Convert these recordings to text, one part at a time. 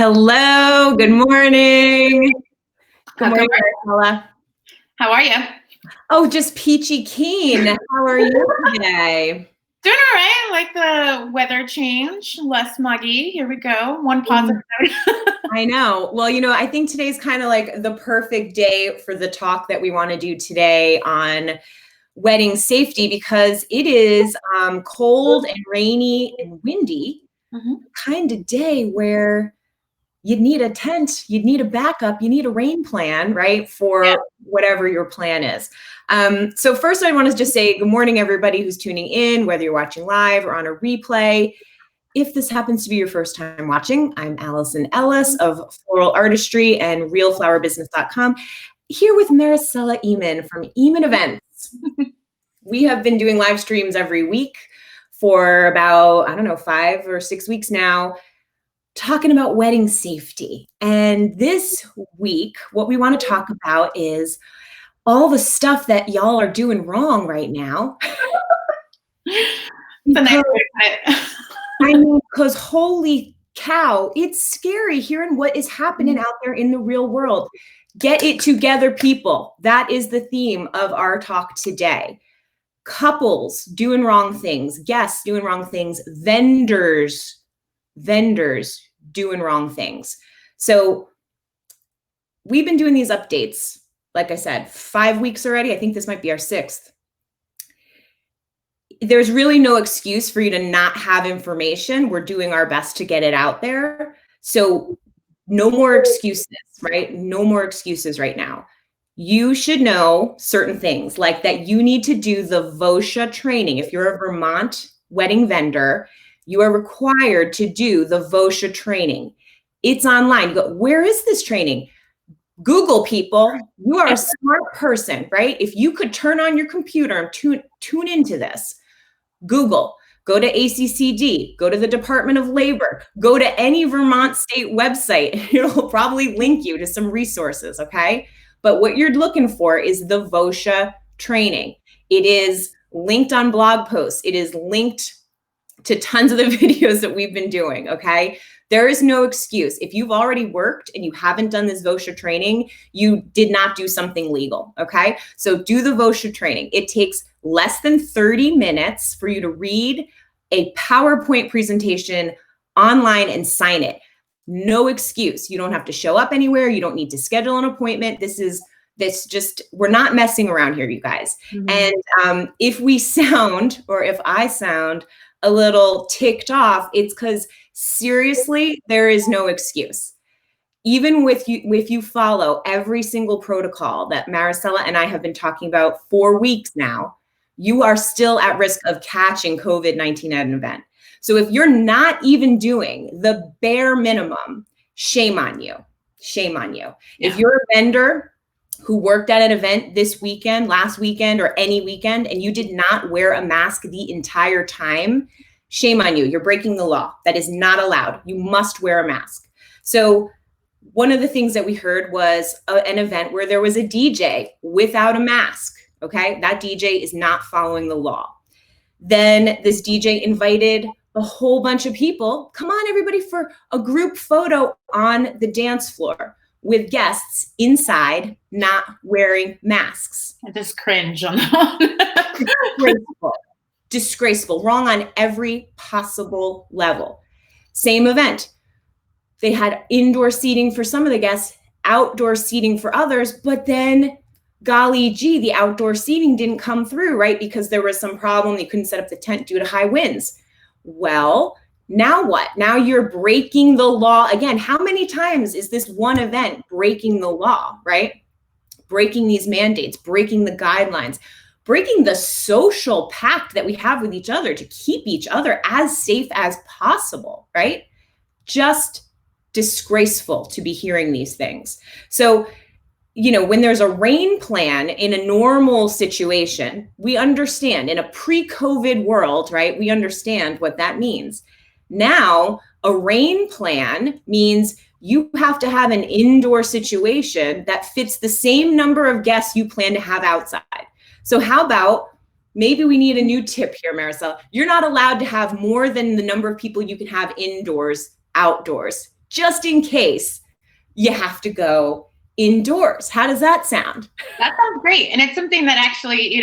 Hello, good morning. Good morning, Marcella. How are you? Oh, just peachy keen. How are you today? Doing all right. I like the weather change, less muggy. Here we go. One positive note. I know. Well, I think today's kind of like the perfect day for the talk that we want to do today on wedding safety because it is cold and rainy and windy, kind of day where you'd need a tent, you'd need a backup, you need a rain plan, right? For whatever your plan is. So first I want to just say good morning, everybody who's tuning in, whether you're watching live or on a replay. If this happens to be your first time watching, I'm Alison Ellis of Floral Artistry and RealFlowerBusiness.com, here with Maricela Eamon from Eamon Events. We have been doing live streams every week for about, 5 or 6 weeks now, talking about wedding safety. And this week, what we want to talk about is all the stuff that y'all are doing wrong right now. Because holy cow, it's scary hearing what is happening out there in the real world. Get it together, people. That is the theme of our talk today. Couples doing wrong things, guests doing wrong things, vendors doing wrong things. So we've been doing these updates, like I said, 5 weeks already. I think this might be our 6th. There's really no excuse for you to not have information. We're doing our best to get it out there. So no more excuses, right? No more excuses right now. You should know certain things, like that you need to do the VOSHA training. If you're a Vermont wedding vendor, you are required to do the VOSHA training. It's online. You go, where is this training? Google, people. You are a smart person, right? If you could turn on your computer and tune into this, Google, go to ACCD, go to the Department of Labor, go to any Vermont state website. It'll probably link you to some resources, okay? But what you're looking for is the VOSHA training. It is linked on blog posts. It is linked to tons of the videos that we've been doing, okay? There is no excuse. If you've already worked and you haven't done this VOSHA training, you did not do something legal, okay? So do the VOSHA training. It takes less than 30 minutes for you to read a PowerPoint presentation online and sign it. No excuse. You don't have to show up anywhere. You don't need to schedule an appointment. We're not messing around here, you guys. And if we sound, or if I sound a little ticked off, it's because seriously, there is no excuse. Even if you follow every single protocol that Maricela and I have been talking about for weeks now, you are still at risk of catching COVID-19 at an event. So if you're not even doing the bare minimum, shame on you. Shame on you. Yeah. If you're a vendor who worked at an event this weekend, last weekend, or any weekend, and you did not wear a mask the entire time, shame on you. You're breaking the law. That is not allowed. You must wear a mask. So one of the things that we heard was an event where there was a DJ without a mask. Okay, that DJ is not following the law. Then this DJ invited a whole bunch of people. Come on, everybody, for a group photo on the dance floor with guests inside not wearing masks. I just cringe on that. Disgraceful. Wrong on every possible level. Same event. They had indoor seating for some of the guests, outdoor seating for others, but then golly gee, the outdoor seating didn't come through, right? Because there was some problem. They couldn't set up the tent due to high winds. Well, now what? Now you're breaking the law again. How many times is this one event breaking the law, right? Breaking these mandates, breaking the guidelines, breaking the social pact that we have with each other to keep each other as safe as possible, right? Just disgraceful to be hearing these things. So, when there's a rain plan in a normal situation, we understand in a pre-COVID world, right? We understand what that means. Now, a rain plan means you have to have an indoor situation that fits the same number of guests you plan to have outside. So how about, maybe we need a new tip here, Maricela. You're not allowed to have more than the number of people you can have indoors, outdoors. just in case you have to go indoors. How does that sound? That sounds great. And it's something that actually,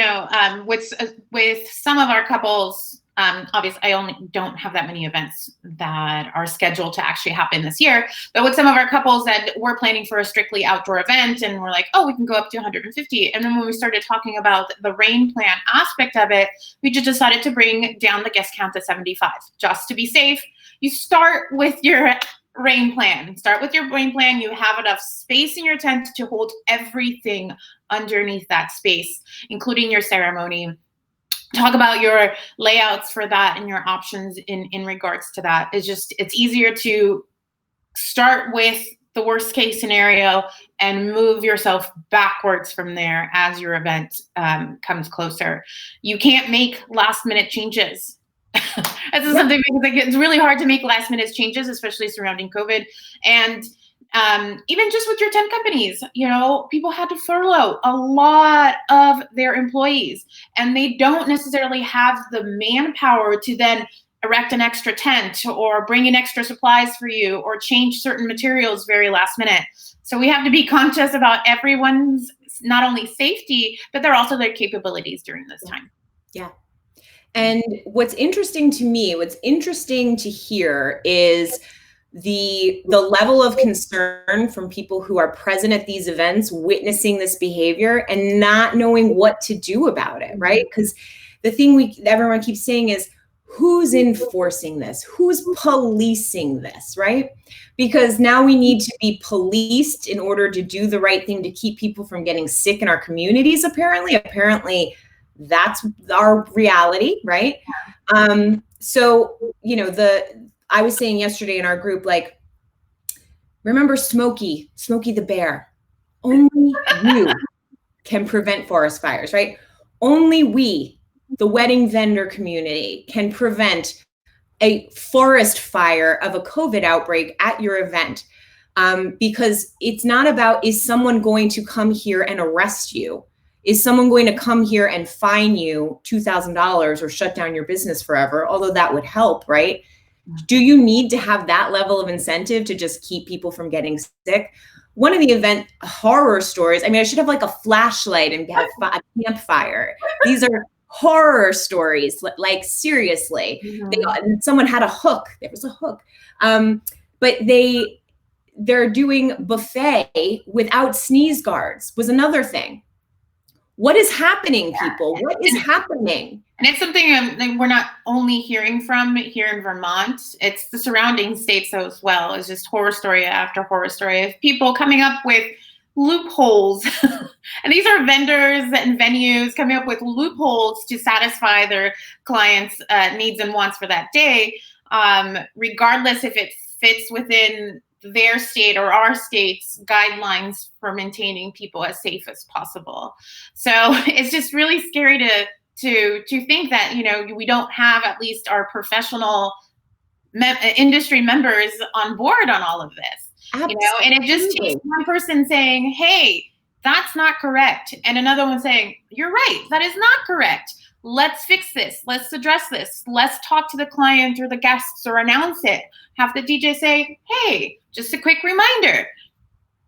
with some of our couples, obviously I only don't have that many events that are scheduled to actually happen this year, but with some of our couples that we're planning for a strictly outdoor event and we're like, oh, we can go up to 150. And then when we started talking about the rain plan aspect of it, we just decided to bring down the guest count to 75, just to be safe. You start with your rain plan. Start with your rain plan. You have enough space in your tent to hold everything underneath that space, including your ceremony. Talk about your layouts for that and your options in regards to that. It's easier to start with the worst case scenario and move yourself backwards from there as your event comes closer. You can't make last minute changes. This is something because it's really hard to make last minute changes, especially surrounding COVID. And even just with your tent companies, people had to furlough a lot of their employees, and they don't necessarily have the manpower to then erect an extra tent or bring in extra supplies for you or change certain materials very last minute. So we have to be conscious about everyone's not only safety, but they're also their capabilities during this time. Yeah. And what's interesting to hear is the level of concern from people who are present at these events, witnessing this behavior and not knowing what to do about it, right? Because the thing everyone keeps saying is, who's enforcing this? Who's policing this, right? Because now we need to be policed in order to do the right thing to keep people from getting sick in our communities, apparently that's our reality, right? So, I was saying yesterday in our group, like, remember Smokey the bear? Only you can prevent forest fires, right? Only we, the wedding vendor community, can prevent a forest fire of a COVID outbreak at your event. Because it's not about, is someone going to come here and arrest you? Is someone going to come here and fine you $2,000 or shut down your business forever? Although that would help, right? Do you need to have that level of incentive to just keep people from getting sick? One of the event horror stories, I should have like a flashlight and have a campfire. These are horror stories, like seriously. Someone had a hook. There was a hook. But they're doing buffet without sneeze guards was another thing. What is happening, people? What is happening? And it's something we're not only hearing from here in Vermont, it's the surrounding states as well. It's just horror story after horror story of people coming up with loopholes. And these are vendors and venues coming up with loopholes to satisfy their clients' needs and wants for that day, regardless if it fits within their state or our state's guidelines for maintaining people as safe as possible. So it's just really scary to think that, we don't have at least our professional industry members on board on all of this. Absolutely. And it just takes one person saying, hey, that's not correct. And another one saying, you're right, that is not correct. Let's fix this. Let's address this. Let's talk to the client or the guests or announce it. Have the DJ say, hey, just a quick reminder,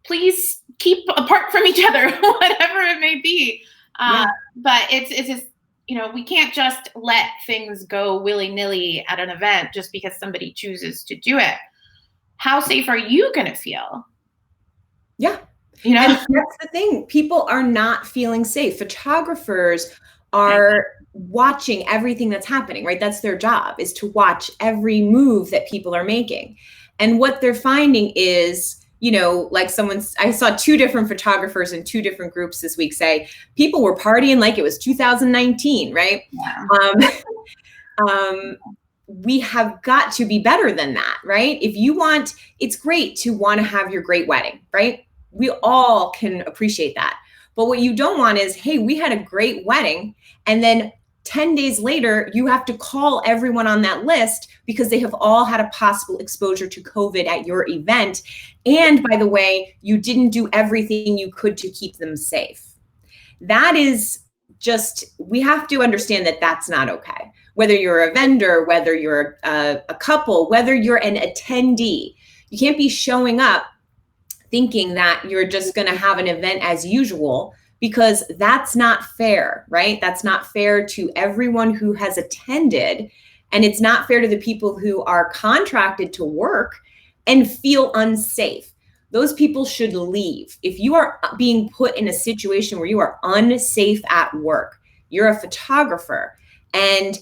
please keep apart from each other, whatever it may be. But it's just, we can't just let things go willy-nilly at an event just because somebody chooses to do it. How safe are you going to feel? Yeah. And that's the thing. People are not feeling safe. Photographers are watching everything that's happening, right? That's their job, is to watch every move that people are making. And what they're finding is, like I saw two different photographers in two different groups this week say people were partying like it was 2019, right? Yeah. We have got to be better than that, right? It's great to want to have your great wedding, right? We all can appreciate that. But what you don't want is, hey, we had a great wedding, and then 10 days later, you have to call everyone on that list because they have all had a possible exposure to COVID at your event. And by the way, you didn't do everything you could to keep them safe. That is we have to understand that that's not okay. Whether you're a vendor, whether you're a couple, whether you're an attendee, You can't be showing up thinking that you're just going to have an event as usual, because that's not fair, right? That's not fair to everyone who has attended, and it's not fair to the people who are contracted to work and feel unsafe. Those people should leave. If you are being put in a situation where you are unsafe at work, you're a photographer and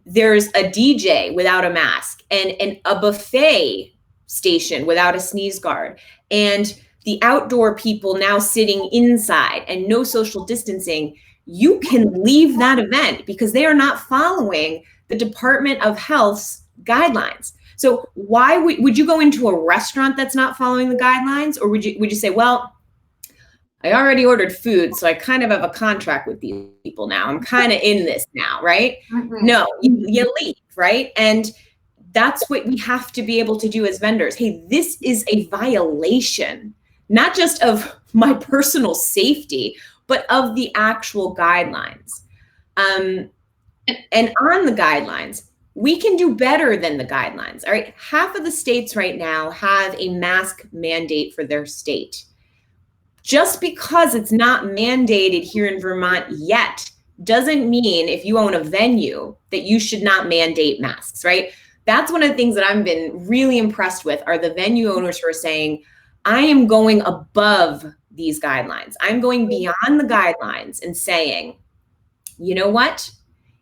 there's a DJ without a mask and a buffet station without a sneeze guard, and the outdoor people now sitting inside and no social distancing, you can leave that event because they are not following the Department of Health's guidelines. So why would you go into a restaurant that's not following the guidelines? Or would you say, well, I already ordered food, so I kind of have a contract with these people now. I'm kind of in this now, right? Mm-hmm. No, you leave, right? And that's what we have to be able to do as vendors. Hey, this is a violation, not just of my personal safety, but of the actual guidelines. And on the guidelines, we can do better than the guidelines. All right. Half of the states right now have a mask mandate for their state. Just because it's not mandated here in Vermont yet doesn't mean if you own a venue that you should not mandate masks, right? That's one of the things that I've been really impressed with are the venue owners who are saying, I am going above these guidelines. I'm going beyond the guidelines and saying, you know what?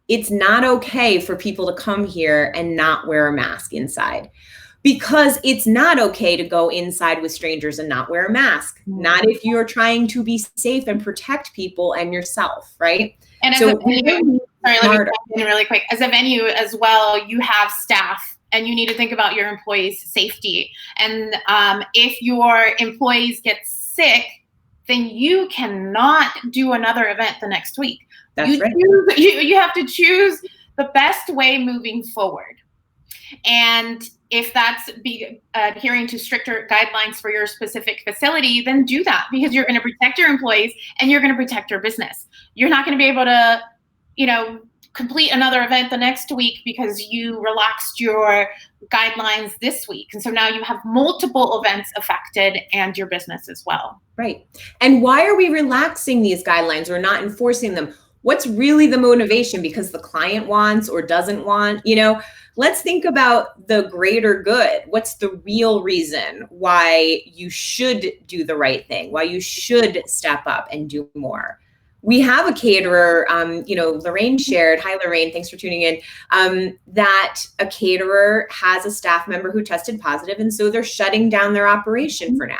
It's not okay for people to come here and not wear a mask inside, because it's not okay to go inside with strangers and not wear a mask. Not if you're trying to be safe and protect people and yourself, right? And as a venue, sorry, let me jump in really quick. As a venue as well, you have staff and you need to think about your employees' safety. And if your employees get sick, then you cannot do another event the next week. That's right. You have to choose the best way moving forward. And if that's adhering to stricter guidelines for your specific facility, then do that, because you're going to protect your employees and you're going to protect your business. You're not going to be able to, complete another event the next week because you relaxed your guidelines this week. And so now you have multiple events affected and your business as well. Right. And why are we relaxing these guidelines or not enforcing them? What's really the motivation? Because the client wants or doesn't want, let's think about the greater good. What's the real reason why you should do the right thing, why you should step up and do more? We have a caterer, Lorraine shared, hi Lorraine, thanks for tuning in, that a caterer has a staff member who tested positive, and so they're shutting down their operation for now.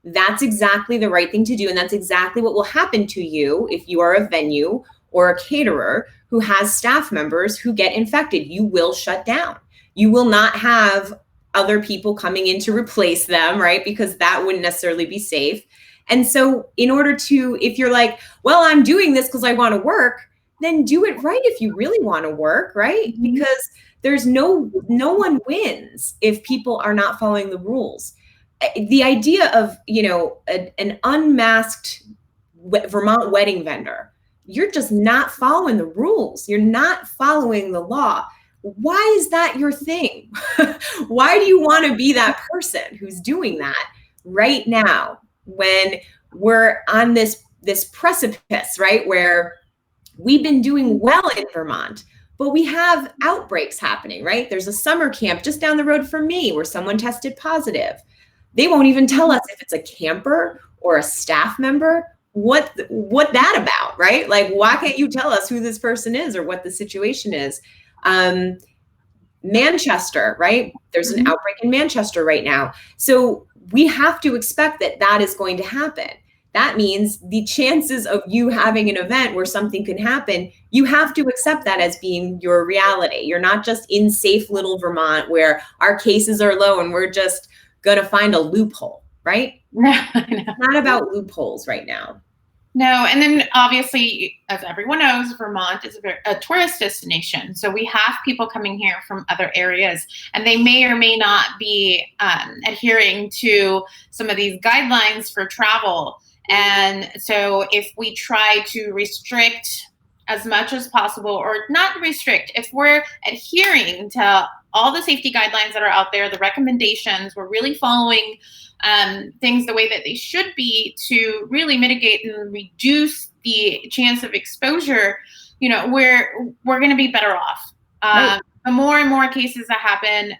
That's exactly the right thing to do, and that's exactly what will happen to you if you are a venue or a caterer who has staff members who get infected. You will shut down. You will not have other people coming in to replace them, right? Because that wouldn't necessarily be safe. And so in order to, if you're like, well, I'm doing this because I want to work, then do it right if you really want to work, right? Mm-hmm. Because there's no one wins if people are not following the rules. The idea of, an unmasked Vermont wedding vendor, you're just not following the rules. You're not following the law. Why is that your thing? Why do you want to be that person who's doing that right now when we're on this precipice, right? Where we've been doing well in Vermont, but we have outbreaks happening, right? There's a summer camp just down the road from me where someone tested positive. They won't even tell us if it's a camper or a staff member, what that about, right? Like, why can't you tell us who this person is or what the situation is? Manchester, right? There's an outbreak in Manchester right now. So we have to expect that is going to happen. That means the chances of you having an event where something can happen, you have to accept that as being your reality. You're not just in safe little Vermont where our cases are low and we're just going to find a loophole, right? No. It's not about loopholes right now. No, and then obviously, as everyone knows, Vermont is a tourist destination. So we have people coming here from other areas, and they may or may not be adhering to some of these guidelines for travel. And so if we try to restrict as much as possible, or not restrict, if we're adhering to all the safety guidelines that are out there, the recommendations. We're really following things the way that they should be to really mitigate and reduce the chance of exposure. We're going to be better off. Right. The more and more cases that happen,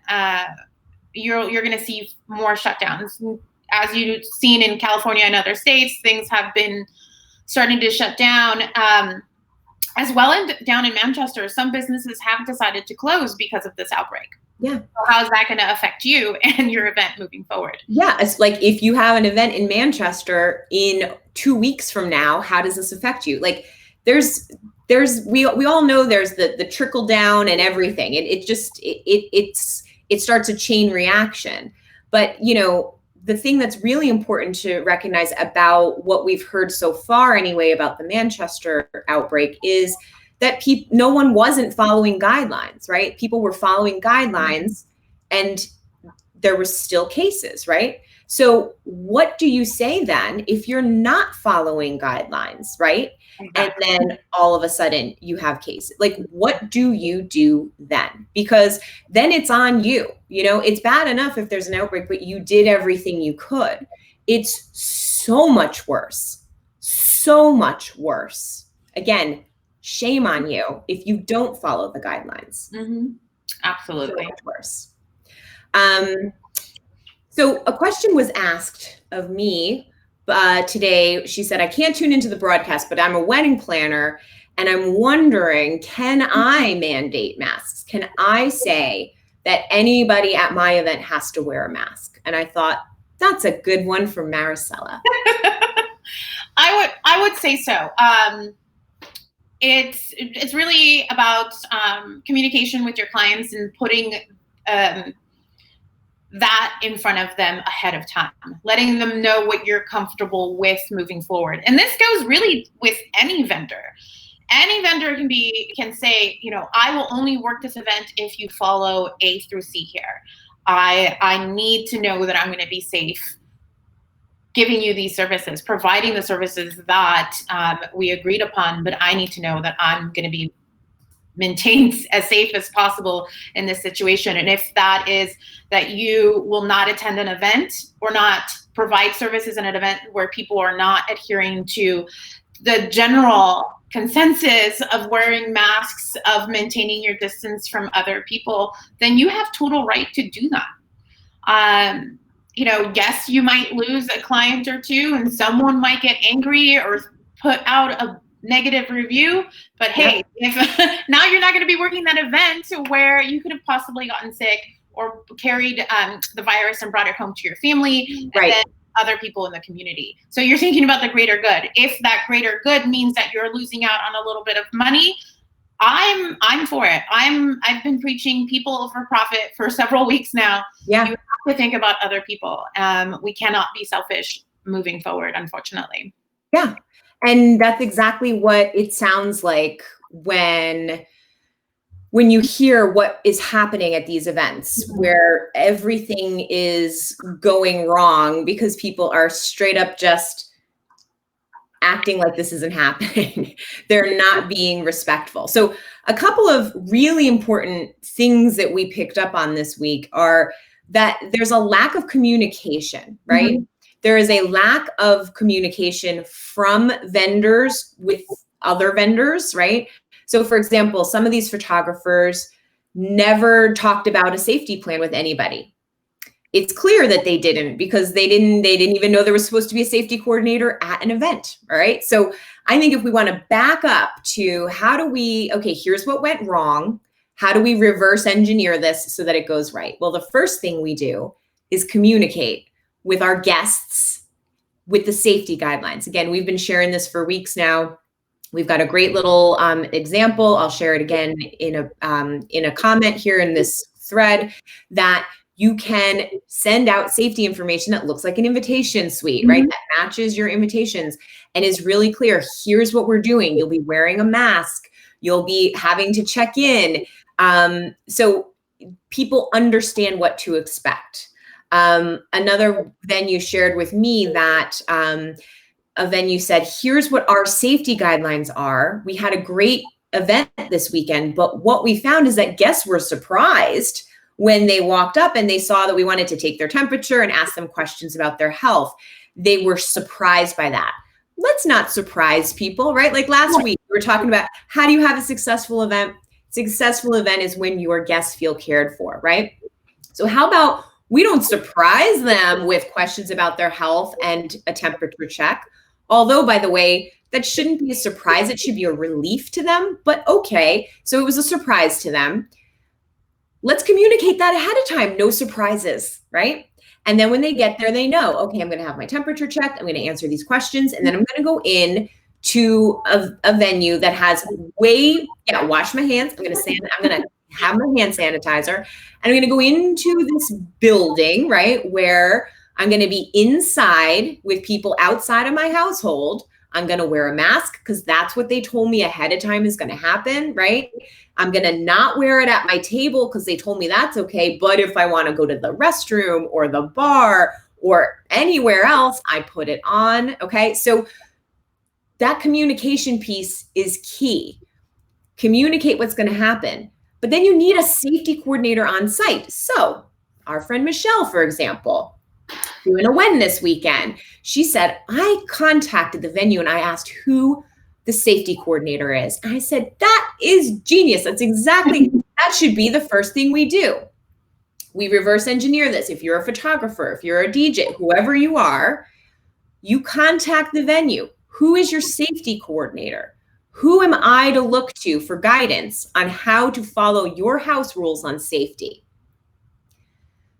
you're going to see more shutdowns. As you've seen in California and other states, things have been starting to shut down. As well, down in Manchester, some businesses have decided to close because of this outbreak. Yeah. So how's that going to affect you and your event moving forward? Yeah. It's like, if you have an event in Manchester in 2 weeks from now, how does this affect you? Like, we all know there's the trickle down and everything. It starts a chain reaction. But, the thing that's really important to recognize about what we've heard so far anyway about the Manchester outbreak is that no one wasn't following guidelines, right? People were following guidelines and there were still cases, right? So what do you say then if you're not following guidelines, right? And then all of a sudden you have cases. Like, what do you do then? Because then it's on you. It's bad enough if there's an outbreak, but you did everything you could. It's so much worse. So much worse. Again, shame on you if you don't follow the guidelines. Mm-hmm. Absolutely. So much worse. So a question was asked of me today. She said, I can't tune into the broadcast, but I'm a wedding planner and I'm wondering, can I mandate masks? Can I say that anybody at my event has to wear a mask? And I thought, that's a good one for Maricela. I would say so. It's really about communication with your clients and putting that in front of them ahead of time, letting them know what you're comfortable with moving forward. And this goes really with any vendor. Any vendor can say, I will only work this event if you follow A through C here. I need to know that I'm going to be safe giving you these services, providing the services that we agreed upon, but I need to know that I'm going to be maintained as safe as possible in this situation. And if that is that you will not attend an event or not provide services in an event where people are not adhering to the general consensus of wearing masks, of maintaining your distance from other people, then you have total right to do that. Yes, you might lose a client or two and someone might get angry or put out a negative review, but hey, if now you're not going to be working that event where you could have possibly gotten sick or carried the virus and brought it home to your family, and then other people in the community. So you're thinking about the greater good. If that greater good means that you're losing out on a little bit of money, I'm for it. I've been preaching people over profit for several weeks now. Yeah. You have to think about other people. We cannot be selfish moving forward, unfortunately. Yeah. And that's exactly what it sounds like when you hear what is happening at these events, where everything is going wrong because people are straight up just acting like this isn't happening. They're not being respectful. So a couple of really important things that we picked up on this week are that there's a lack of communication, right? Mm-hmm. There is a lack of communication from vendors with other vendors, right? So for example, some of these photographers never talked about a safety plan with anybody. It's clear that they didn't, because they didn't even know there was supposed to be a safety coordinator at an event. All right. So I think if we want to back up to here's what went wrong. How do we reverse engineer this so that it goes right? Well, the first thing we do is communicate with our guests with the safety guidelines. Again, we've been sharing this for weeks now. We've got a great little example. I'll share it again in a comment here in this thread, that you can send out safety information that looks like an invitation suite, right? That matches your invitations and is really clear. Here's what we're doing. You'll be wearing a mask. You'll be having to check in. So people understand what to expect. Another venue shared with me that a venue said, here's what our safety guidelines are. We had a great event this weekend, but what we found is that guests were surprised when they walked up and they saw that we wanted to take their temperature and ask them questions about their health, they were surprised by that. Let's not surprise people, right? Like last week, we were talking about how do you have a successful event? Successful event is when your guests feel cared for, right? So how about we don't surprise them with questions about their health and a temperature check? Although, by the way, that shouldn't be a surprise. It should be a relief to them, but okay. So it was a surprise to them. Let's communicate that ahead of time. No surprises, right? And then when they get there, they know, okay, I'm going to have my temperature checked. I'm going to answer these questions. And then I'm going to go in to a venue that has wash my hands. I'm going to have my hand sanitizer. And I'm going to go into this building, right, where I'm going to be inside with people outside of my household. I'm going to wear a mask because that's what they told me ahead of time is going to happen, right? I'm going to not wear it at my table because they told me that's okay. But if I want to go to the restroom or the bar or anywhere else, I put it on, okay? So that communication piece is key. Communicate what's going to happen. But then you need a safety coordinator on site. So our friend Michelle, for example, doing a when this weekend, she said, I contacted the venue and I asked who the safety coordinator is. And I said, that is genius. That's exactly, that should be the first thing we do. We reverse engineer this. If you're a photographer, if you're a DJ, whoever you are, you contact the venue. Who is your safety coordinator? Who am I to look to for guidance on how to follow your house rules on safety?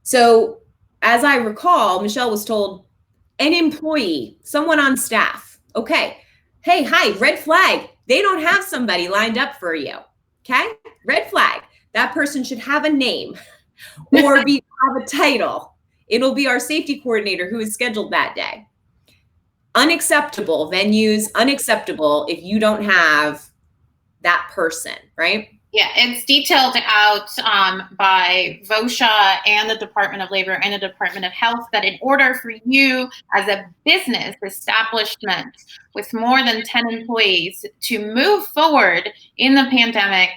So as I recall, Michelle was told, an employee, someone on staff, okay, hey, hi, red flag. They don't have somebody lined up for you, okay? Red flag. That person should have a name or have a title. It'll be our safety coordinator who is scheduled that day. Unacceptable venues, unacceptable if you don't have that person, right? Yeah, it's detailed out by VOSHA and the Department of Labor and the Department of Health that in order for you as a business establishment with more than 10 employees to move forward in the pandemic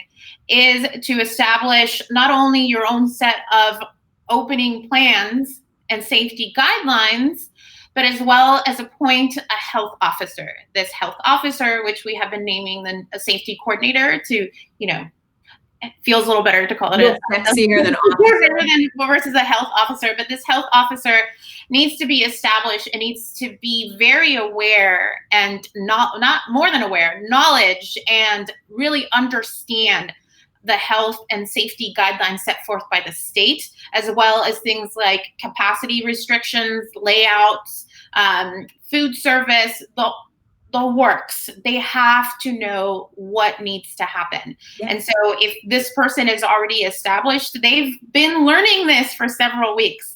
is to establish not only your own set of opening plans and safety guidelines, but as well as appoint a health officer. This health officer, which we have been naming a safety coordinator to, it feels a little better to call it a sexier than officer versus a health officer. But this health officer needs to be established and needs to be very aware and not more than aware, knowledge and really understand the health and safety guidelines set forth by the state, as well as things like capacity restrictions, layouts, food service, the works. They have to know what needs to happen. Yeah. And so if this person is already established, they've been learning this for several weeks.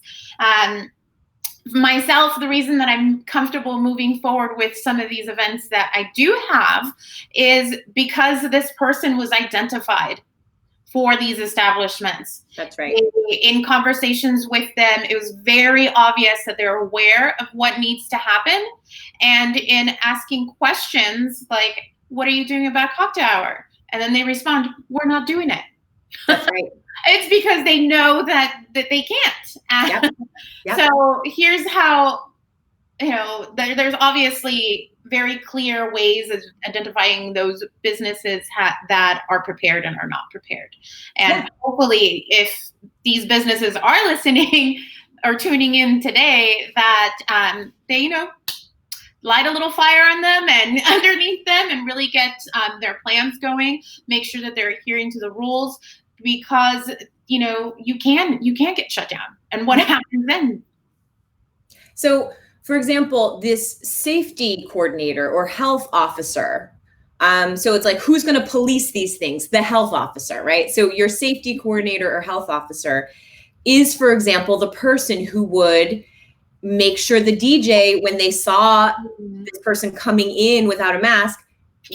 Myself, the reason that I'm comfortable moving forward with some of these events that I do have is because this person was identified for these establishments. That's right. In conversations with them, it was very obvious that they're aware of what needs to happen. And in asking questions like, what are you doing about cocktail hour? And then they respond, we're not doing it. That's right. It's because they know that they can't. Yep. So here's how, there's obviously very clear ways of identifying those businesses that are prepared and are not prepared. And hopefully if these businesses are listening or tuning in today, that they, light a little fire on them and underneath them and really get their plans going, make sure that they're adhering to the rules, because, you can get shut down. And what happens then? So, for example, this safety coordinator or health officer, so it's like, who's going to police these things? The health officer, right? So your safety coordinator or health officer is, for example, the person who would make sure the DJ, when they saw this person coming in without a mask,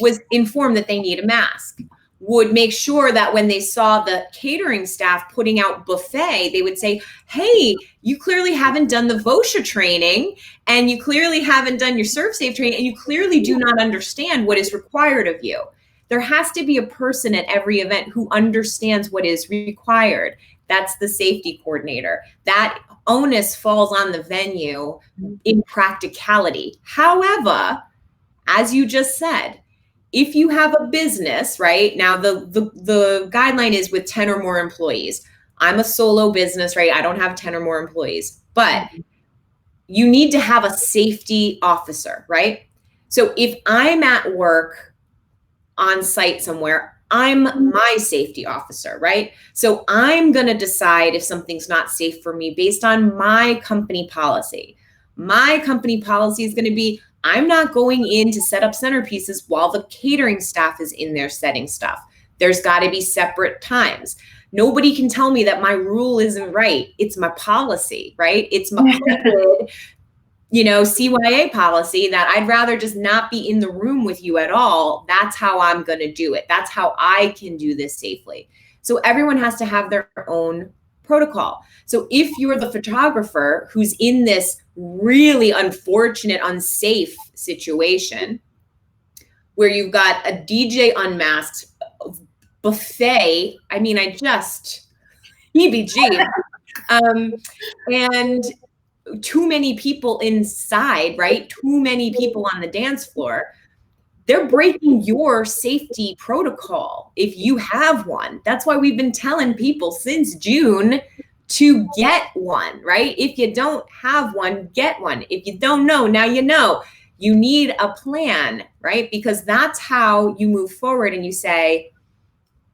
was informed that they need a mask. Would make sure that when they saw the catering staff putting out buffet, they would say, hey, you clearly haven't done the VOSHA training, and you clearly haven't done your ServSafe training, and you clearly do not understand what is required of you. There has to be a person at every event who understands what is required. That's the safety coordinator. That onus falls on the venue in practicality. However, as you just said, if you have a business, right? Now the guideline is with 10 or more employees. I'm a solo business, right? I don't have 10 or more employees, but you need to have a safety officer, right? So if I'm at work on site somewhere, I'm my safety officer, right? So I'm going to decide if something's not safe for me based on my company policy. My company policy is going to be, I'm not going in to set up centerpieces while the catering staff is in there setting stuff. There's got to be separate times. Nobody can tell me that my rule isn't right. It's my policy, right? It's my COVID, CYA policy that I'd rather just not be in the room with you at all. That's how I'm going to do it. That's how I can do this safely. So everyone has to have their own protocol. So if you're the photographer who's in this really unfortunate, unsafe situation where you've got a DJ unmasked, buffet, I mean, EBG, and too many people inside, right? Too many people on the dance floor. They're breaking your safety protocol if you have one. That's why we've been telling people since June to get one, right? If you don't have one, get one. If you don't know, now you know. You need a plan, right? Because that's how you move forward and you say,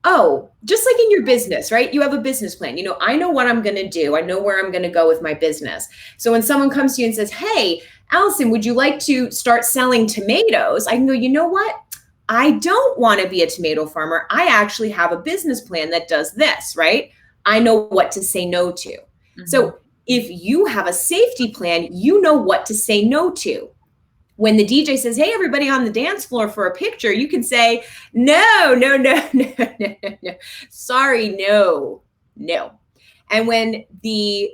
oh, just like in your business, right? You have a business plan. I know what I'm going to do. I know where I'm going to go with my business. So when someone comes to you and says, hey, Alison, would you like to start selling tomatoes? I can go, you know what? I don't want to be a tomato farmer. I actually have a business plan that does this, right? I know what to say no to. Mm-hmm. So if you have a safety plan, you know what to say no to. When the DJ says, hey, everybody on the dance floor for a picture, you can say, no. Sorry, no. And when the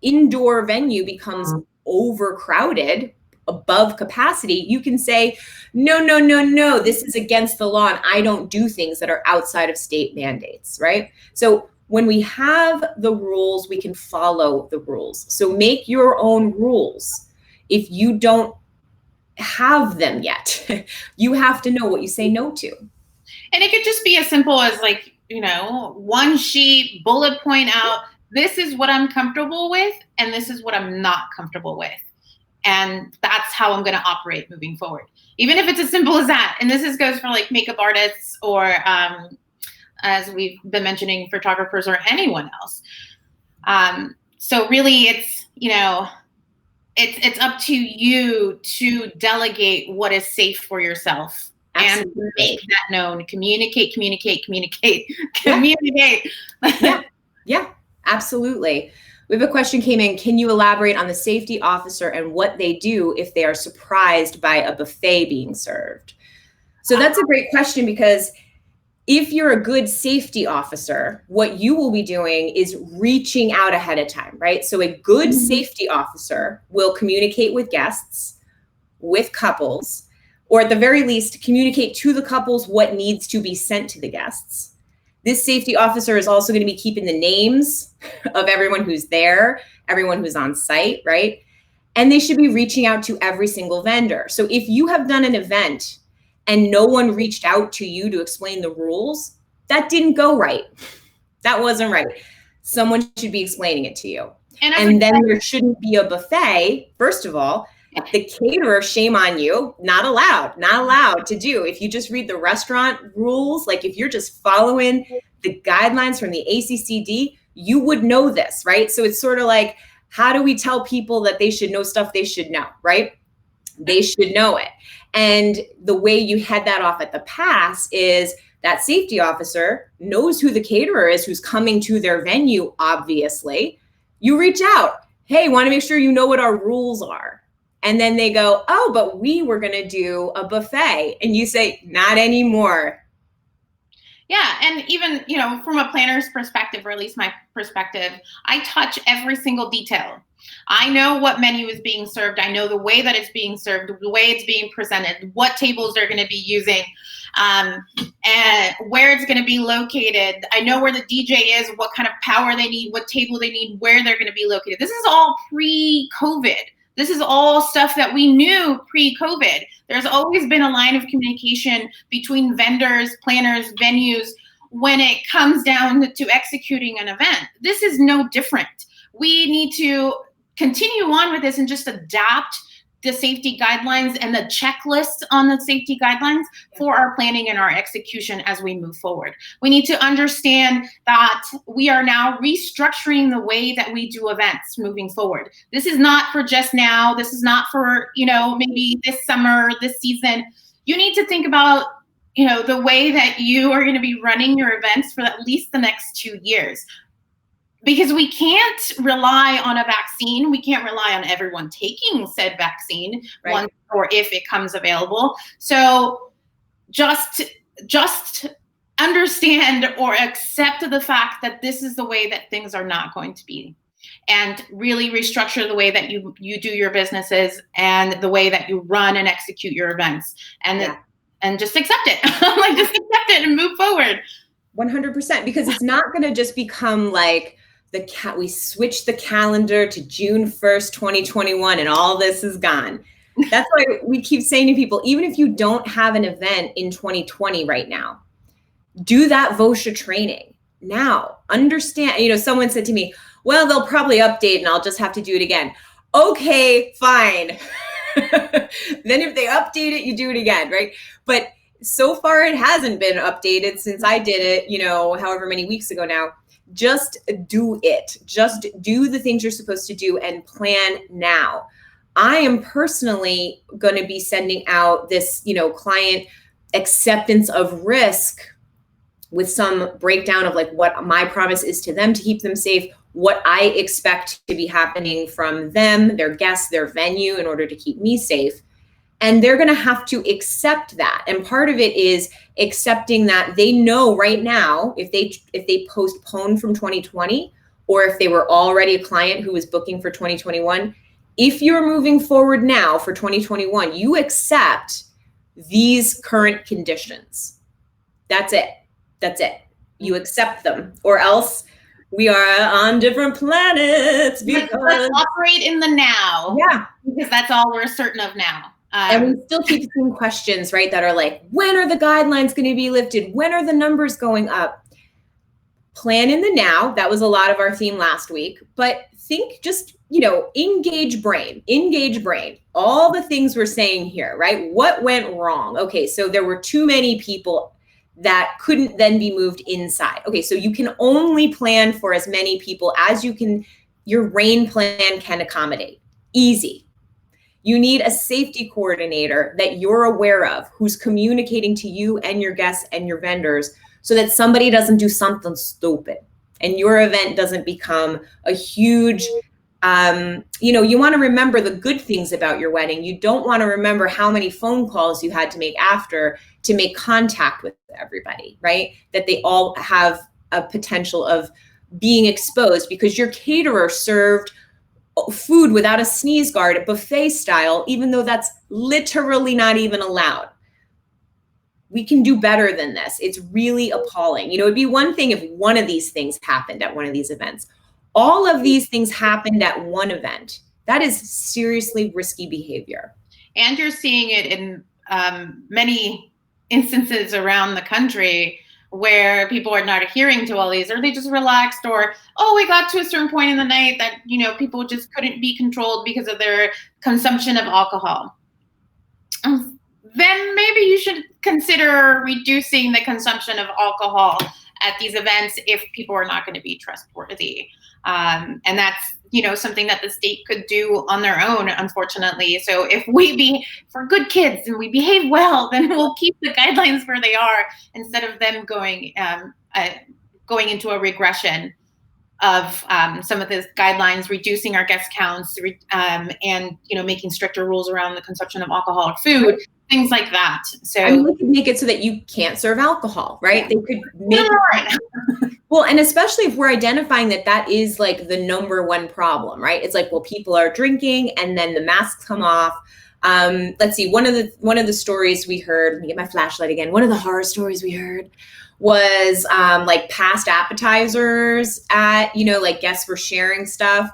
indoor venue becomes overcrowded, above capacity, you can say, no, this is against the law and I don't do things that are outside of state mandates, right? So when we have the rules, we can follow the rules. So make your own rules. If you don't have them yet, you have to know what you say no to. And it could just be as simple as one sheet, bullet point out, this is what I'm comfortable with, and this is what I'm not comfortable with. And that's how I'm going to operate moving forward. Even if it's as simple as that. And this goes for makeup artists or, as we've been mentioning, photographers or anyone else. So really it's, it's up to you to delegate what is safe for yourself. Absolutely. And make that known. Communicate. Yeah, absolutely. We have a question came in. Can you elaborate on the safety officer and what they do if they are surprised by a buffet being served? So that's a great question, because if you're a good safety officer, what you will be doing is reaching out ahead of time, right? So a good safety officer will communicate with guests, with couples, or at the very least, communicate to the couples what needs to be sent to the guests. This safety officer is also going to be keeping the names of everyone who's there, everyone who's on site, right? And they should be reaching out to every single vendor. So if you have done an event and no one reached out to you to explain the rules, that didn't go right. That wasn't right. Someone should be explaining it to you. And then there shouldn't be a buffet. First of all, the caterer, shame on you, not allowed to do. If you just read the restaurant rules, if you're just following the guidelines from the ACCD, you would know this, right? So it's sort of like, how do we tell people that they should know stuff they should know, right? They should know it. And the way you head that off at the pass is that safety officer knows who the caterer is who's coming to their venue, obviously. You reach out, hey, want to make sure you know what our rules are. And then they go, oh, but we were going to do a buffet. And you say, not anymore. Yeah, and even, from a planner's perspective, or at least my perspective, I touch every single detail. I know what menu is being served. I know the way that it's being served, the way it's being presented, what tables they're going to be using, and where it's going to be located. I know where the DJ is, what kind of power they need, what table they need, where they're going to be located. This is all pre-COVID. This is all stuff that we knew pre-COVID. There's always been a line of communication between vendors, planners, venues when it comes down to executing an event. This is no different. We need to continue on with this and just adapt the safety guidelines and the checklist on the safety guidelines for our planning and our execution as we move forward. We need to understand that we are now restructuring the way that we do events moving forward. This is not for just now. This is not for, maybe this summer, this season. You need to think about, the way that you are going to be running your events for at least the next 2 years. Because we can't rely on a vaccine. We can't rely on everyone taking said vaccine, right, once or if it comes available. So just understand or accept the fact that this is the way that things are not going to be. And really restructure the way that you do your businesses and the way that you run and execute your events. And just accept it. Like, just accept it and move forward. 100%, because it's not going to just become like we switch the calendar to June 1st, 2021, and all this is gone. That's why we keep saying to people, even if you don't have an event in 2020 right now, do that VOSHA training now. Understand, someone said to me, well, they'll probably update and I'll just have to do it again. Okay, fine. Then if they update it, you do it again, right? But so far it hasn't been updated since I did it, however many weeks ago now. Just do it. Just do the things you're supposed to do and plan now. I am personally going to be sending out this, client acceptance of risk with some breakdown of like what my promise is to them to keep them safe, what I expect to be happening from them, their guests, their venue, in order to keep me safe. And they're going to have to accept that. And part of it is accepting that they know right now, if they postpone from 2020, or if they were already a client who was booking for 2021, if you're moving forward now for 2021, you accept these current conditions. That's it. That's it. You accept them, or else we are on different planets. Let's operate in the now. Yeah. Because that's all we're certain of now. And we still keep seeing questions, right, that are like, when are the guidelines going to be lifted? When are the numbers going up? Plan in the now. That was a lot of our theme last week. But think just, engage brain. All the things we're saying here, right? What went wrong? Okay, so there were too many people that couldn't then be moved inside. Okay, so you can only plan for as many people as your rain plan can accommodate. Easy. You need a safety coordinator that you're aware of, who's communicating to you and your guests and your vendors so that somebody doesn't do something stupid and your event doesn't become a huge, you want to remember the good things about your wedding. You don't want to remember how many phone calls you had to make after to make contact with everybody, right? That they all have a potential of being exposed because your caterer served food without a sneeze guard, buffet style, even though that's literally not even allowed. We can do better than this. It's really appalling. It'd be one thing if one of these things happened at one of these events. All of these things happened at one event. That is seriously risky behavior. And you're seeing it in many instances around the country where people are not adhering to all these, or they just relaxed, or, we got to a certain point in the night that, people just couldn't be controlled because of their consumption of alcohol. Then maybe you should consider reducing the consumption of alcohol at these events if people are not going to be trustworthy. And that's, something that the state could do on their own, unfortunately. So if for good kids and we behave well, then we'll keep the guidelines where they are instead of them going into a regression of some of the guidelines, reducing our guest counts, and making stricter rules around the consumption of alcohol or food. things like that. So I mean, they could make it so that you can't serve alcohol, right? Yeah. They could make it. Well, and especially if we're identifying that that is like the number one problem, right? It's like, well, people are drinking and then the masks come off. Let's see, one of the stories we heard, let me get my flashlight again. One of the horror stories we heard was like past appetizers at, you know, like guests were sharing stuff.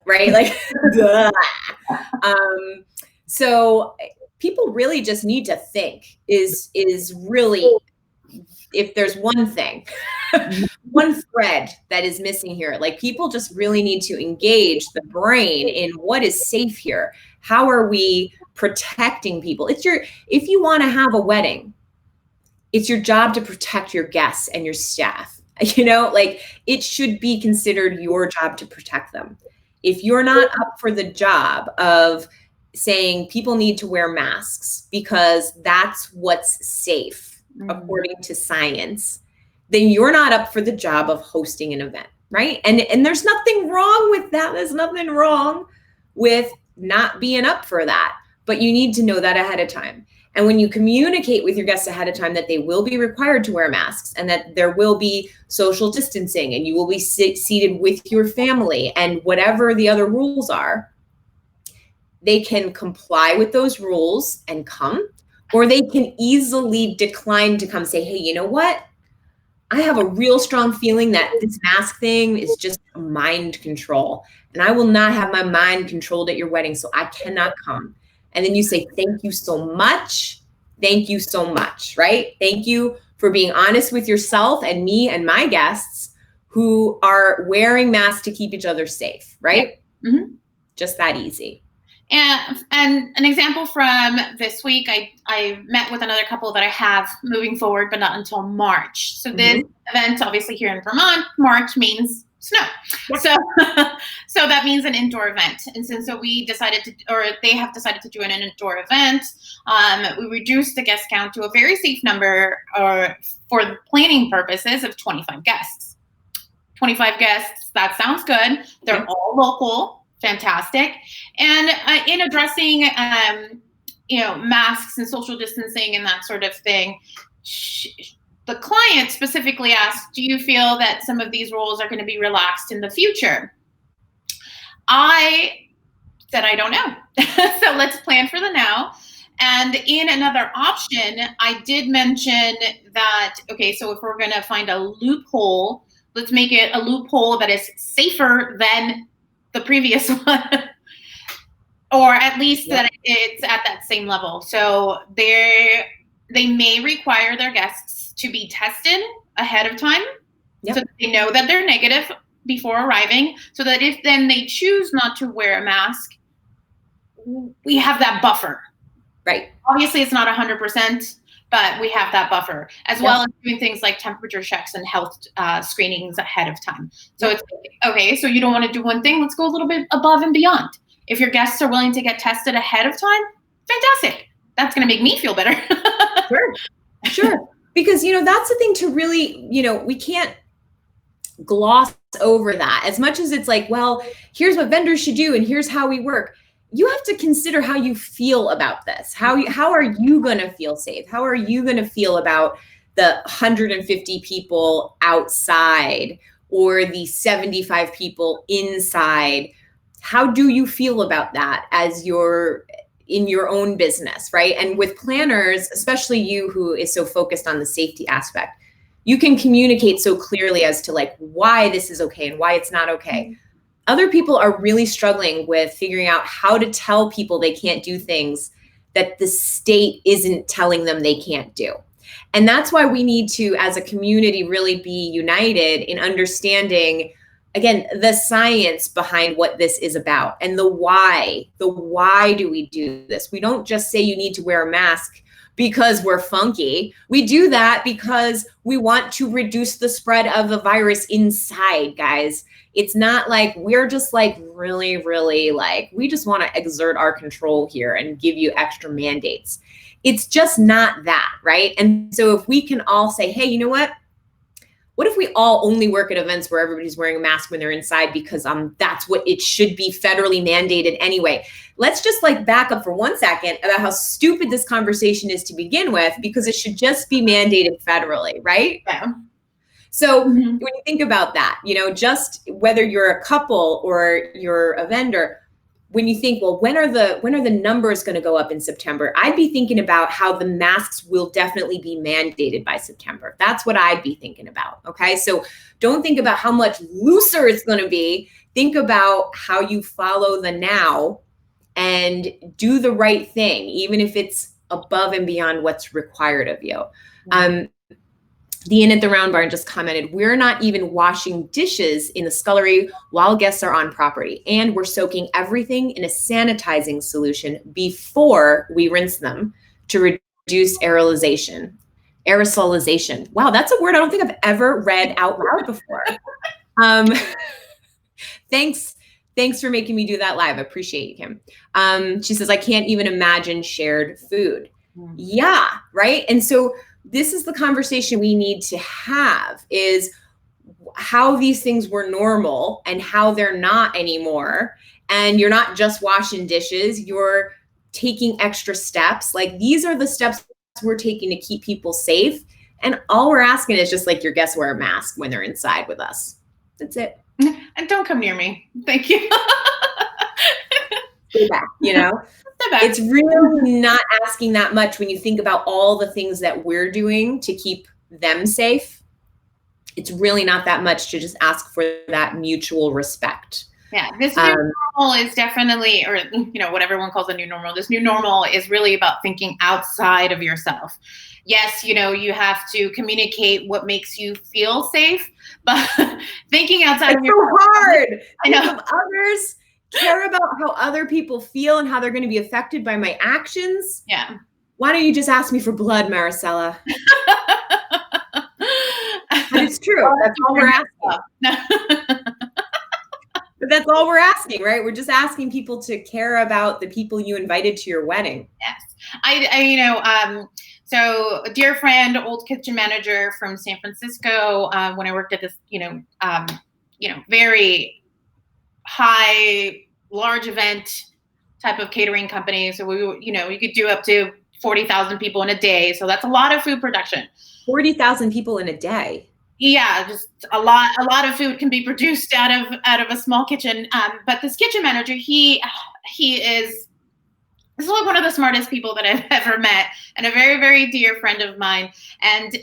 Right? Like, so people really just need to think is really, if there's one thing, one thread that is missing here, like people just really need to engage the brain in what is safe here. How are we protecting people? If you want to have a wedding, it's your job to protect your guests and your staff. You know, like it should be considered your job to protect them. If you're not up for the job of saying people need to wear masks because that's what's safe, according to science, then you're not up for the job of hosting an event, right? And there's nothing wrong with that. There's nothing wrong with not being up for that, but you need to know that ahead of time. And when you communicate with your guests ahead of time that they will be required to wear masks and that there will be social distancing and you will be seated with your family and whatever the other rules are, they can comply with those rules and come, or they can easily decline to come, say, hey, you know what? I have a real strong feeling that this mask thing is just mind control, and I will not have my mind controlled at your wedding, so I cannot come. And then you say, thank you so much. Thank you so much, right? Thank you for being honest with yourself and me and my guests who are wearing masks to keep each other safe, right? Yeah. Mm-hmm. Just that easy. And an example from this week, I met with another couple that I have moving forward, but not until March. So this event, obviously here in Vermont, March means snow. So that means an indoor event. And so we decided to, or they have decided to do an indoor event. We reduced the guest count to a very safe number, or for the planning purposes, of 25 guests. 25 guests, that sounds good. They're all local. Fantastic. And in addressing, masks and social distancing and that sort of thing, the client specifically asked, do you feel that some of these rules are going to be relaxed in the future? I said, I don't know. So let's plan for the now. And in another option, I did mention that, okay, so if we're going to find a loophole, let's make it a loophole that is safer than the previous one, or at least that it's at that same level. So they may require their guests to be tested ahead of time, so that they know that they're negative before arriving, so that if then they choose not to wear a mask, we have that buffer. Right. Obviously, it's not 100%, but we have that buffer, as well as doing things like temperature checks and health screenings ahead of time. So it's okay, so you don't want to do one thing, let's go a little bit above and beyond. If your guests are willing to get tested ahead of time, fantastic. That's going to make me feel better. Sure. Because, that's the thing to really, we can't gloss over that. As much as it's like, well, here's what vendors should do and here's how we work. You have to consider how you feel about this. How are you going to feel safe? How are you going to feel about the 150 people outside or the 75 people inside? How do you feel about that as you're in your own business, right? And with planners, especially you who is so focused on the safety aspect, you can communicate so clearly as to like why this is okay and why it's not okay. Other people are really struggling with figuring out how to tell people they can't do things that the state isn't telling them they can't do. And that's why we need to, as a community, really be united in understanding, again, the science behind what this is about and the why. The why do we do this? We don't just say you need to wear a mask because we're funky. We do that because we want to reduce the spread of the virus inside, guys. It's not like we're just like really, really like, we just want to exert our control here and give you extra mandates. It's just not that, right? And so if we can all say, hey, you know what? What if we all only work at events where everybody's wearing a mask when they're inside because that's what it should be federally mandated anyway? Let's just like back up for 1 second about how stupid this conversation is to begin with, because it should just be mandated federally, right? Yeah. So when you think about that, just whether you're a couple or you're a vendor, when you think, well, when are the numbers going to go up in September? I'd be thinking about how the masks will definitely be mandated by September. That's what I'd be thinking about. Okay. So don't think about how much looser it's going to be. Think about how you follow the now and do the right thing, even if it's above and beyond what's required of you. The Inn at the Round Barn just commented, we're not even washing dishes in the scullery while guests are on property. And we're soaking everything in a sanitizing solution before we rinse them to reduce aerosolization. Wow, that's a word I don't think I've ever read out loud before. Thanks for making me do that live. I appreciate you, Kim. She says, I can't even imagine shared food. Yeah, right? And so this is the conversation we need to have, is how these things were normal and how they're not anymore. And you're not just washing dishes, you're taking extra steps. Like, these are the steps we're taking to keep people safe. And all we're asking is just like your guests wear a mask when they're inside with us. That's it. And don't come near me. Thank you. Stay back, It's really not asking that much when you think about all the things that we're doing to keep them safe. It's really not that much to just ask for that mutual respect. Yeah, this new normal is definitely, or what everyone calls a new normal. This new normal is really about thinking outside of yourself. Yes, you have to communicate what makes you feel safe, but thinking outside of yourself. It's so hard. I know. Think of others, care about how other people feel and how they're going to be affected by my actions. Yeah. Why don't you just ask me for blood, Maricela? But it's true. That's all we're asking. But that's all we're asking, right? We're just asking people to care about the people you invited to your wedding. Yes. So a dear friend, old kitchen manager from San Francisco, when I worked at this, very high, large event type of catering company. So you could do up to 40,000 people in a day. So that's a lot of food production. 40,000 people in a day. Yeah, just a lot of food can be produced out of a small kitchen. But this kitchen manager, he is like one of the smartest people that I've ever met, and a very, very dear friend of mine. And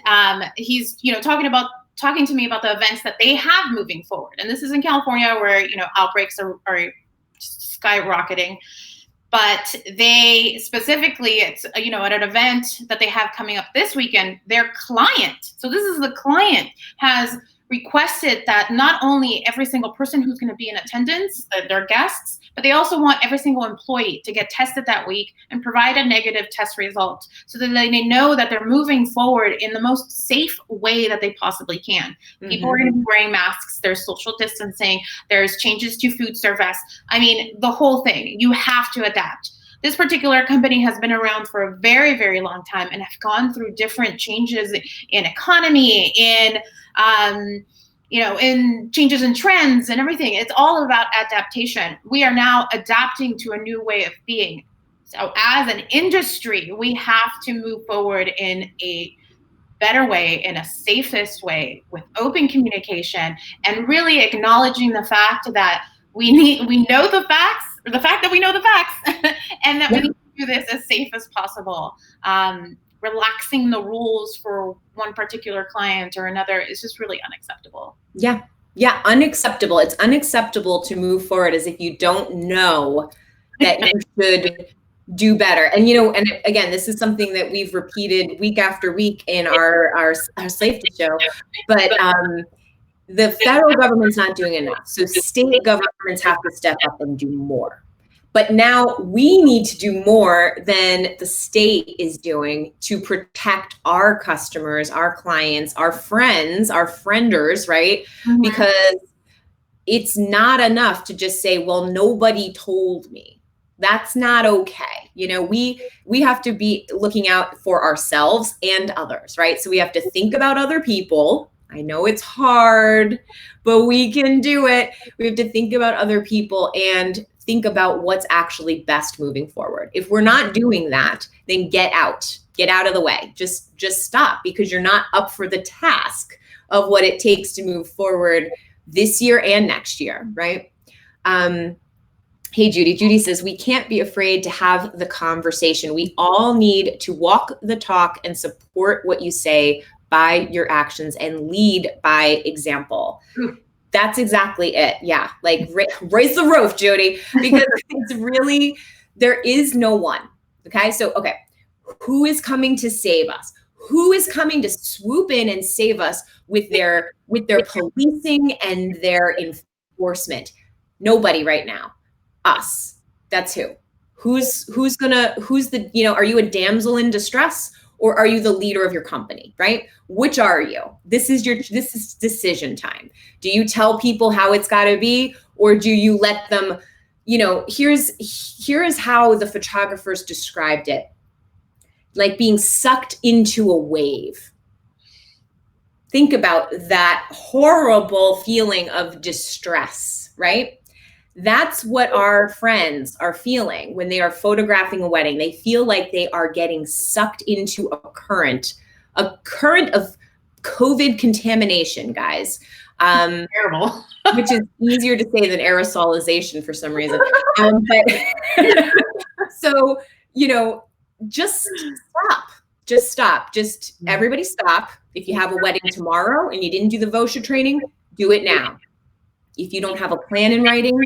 he's talking to me about the events that they have moving forward. And this is in California, where outbreaks are skyrocketing. But they specifically, it's at an event that they have coming up this weekend, their client, so this is the client, has requested that not only every single person who's going to be in attendance, their guests, but they also want every single employee to get tested that week and provide a negative test result, so that they know that they're moving forward in the most safe way that they possibly can. Mm-hmm. People are going to be wearing masks. There's social distancing. There's changes to food service. I mean, the whole thing. You have to adapt. This particular company has been around for a very, very long time and have gone through different changes in economy, in changes in trends and everything. It's all about adaptation. We are now adapting to a new way of being. So as an industry, we have to move forward in a better way, in a safest way, with open communication, and really acknowledging the fact that we know the facts, or the fact that we know the facts, and that we need to do this as safe as possible. Relaxing the rules for one particular client or another is just really unacceptable. Yeah, unacceptable. It's unacceptable to move forward as if you don't know that you should do better. And and again, this is something that we've repeated week after week in our safety show, but the federal government's not doing enough. So state governments have to step up and do more. But now we need to do more than the state is doing to protect our customers, our clients, our friends, our frienders, right? Mm-hmm. Because it's not enough to just say, well, nobody told me. That's not okay. We have to be looking out for ourselves and others, right? So we have to think about other people. I know it's hard, but we can do it. We have to think about other people and think about what's actually best moving forward. If we're not doing that, then get out of the way. Just stop, because you're not up for the task of what it takes to move forward this year and next year, right? Hey, Judy. Judy says, we can't be afraid to have the conversation. We all need to walk the talk and support what you say by your actions and lead by example. That's exactly it. Yeah. Like raise the roof, Judy, because it's really, there is no one. Okay. So, okay. Who is coming to save us? Who is coming to swoop in and save us with their policing and their enforcement? Nobody right now. Us. That's who. Who's the, are you a damsel in distress, or are you the leader of your company, right? Which are you? This is decision time. Do you tell people how it's got to be, or do you let them, here is how the photographers described it. Like being sucked into a wave. Think about that horrible feeling of distress, right? That's what our friends are feeling when they are photographing a wedding. They feel like they are getting sucked into a current of COVID contamination, guys. Terrible. Which is easier to say than aerosolization for some reason. But so, just stop. Just everybody stop. If you have a wedding tomorrow and you didn't do the VOSHA training, do it now. If you don't have a plan in writing,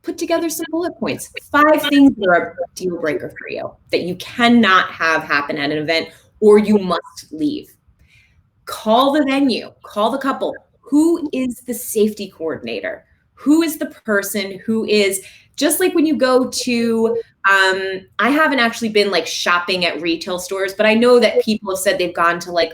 put together some bullet points. 5 things that are a deal breaker for you that you cannot have happen at an event, or you must leave. Call the venue, call the couple. Who is the safety coordinator? Who is the person who is, just like when you go to, I haven't actually been like shopping at retail stores, but I know that people have said they've gone to like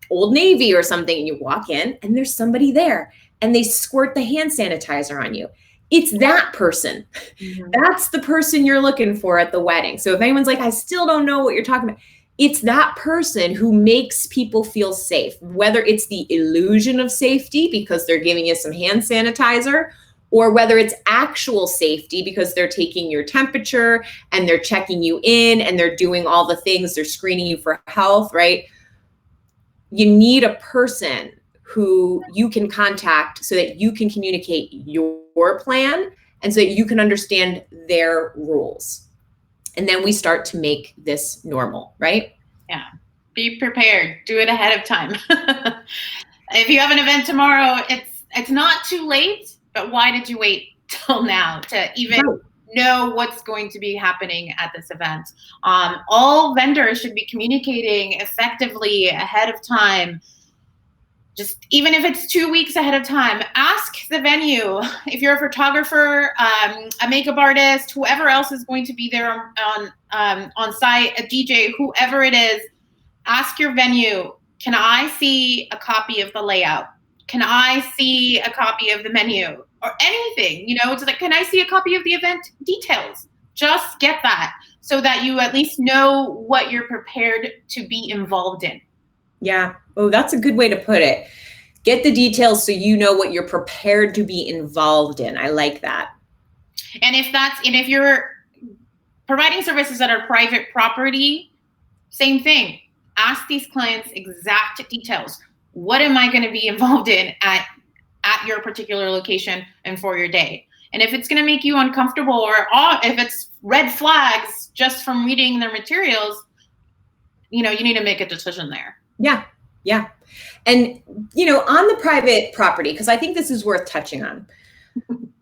Old Navy or something, and you walk in and there's somebody there and they squirt the hand sanitizer on you. It's that person. Mm-hmm. That's the person you're looking for at the wedding. So if anyone's like, I still don't know what you're talking about, it's that person who makes people feel safe, whether it's the illusion of safety because they're giving you some hand sanitizer, or whether it's actual safety because they're taking your temperature and they're checking you in and they're doing all the things, they're screening you for health, right? You need a person who you can contact so that you can communicate your plan and so that you can understand their rules. And then we start to make this normal, right? Yeah. Be prepared. Do it ahead of time. If you have an event tomorrow, it's not too late, but why did you wait till now to even know what's going to be happening at this event? All vendors should be communicating effectively ahead of time. Just even if it's 2 weeks ahead of time, ask the venue. If you're a photographer, a makeup artist, whoever else is going to be there on site, a DJ, whoever it is, ask your venue, can I see a copy of the layout? Can I see a copy of the menu or anything? It's like, can I see a copy of the event details? Just get that so that you at least know what you're prepared to be involved in. Yeah. Oh, that's a good way to put it. Get the details so you know what you're prepared to be involved in. I like that. And if you're providing services that are private property, same thing. Ask these clients exact details. What am I going to be involved in at your particular location and for your day? And if it's going to make you uncomfortable, or if it's red flags just from reading their materials, you need to make a decision there. Yeah. Yeah. And, on the private property, because I think this is worth touching on.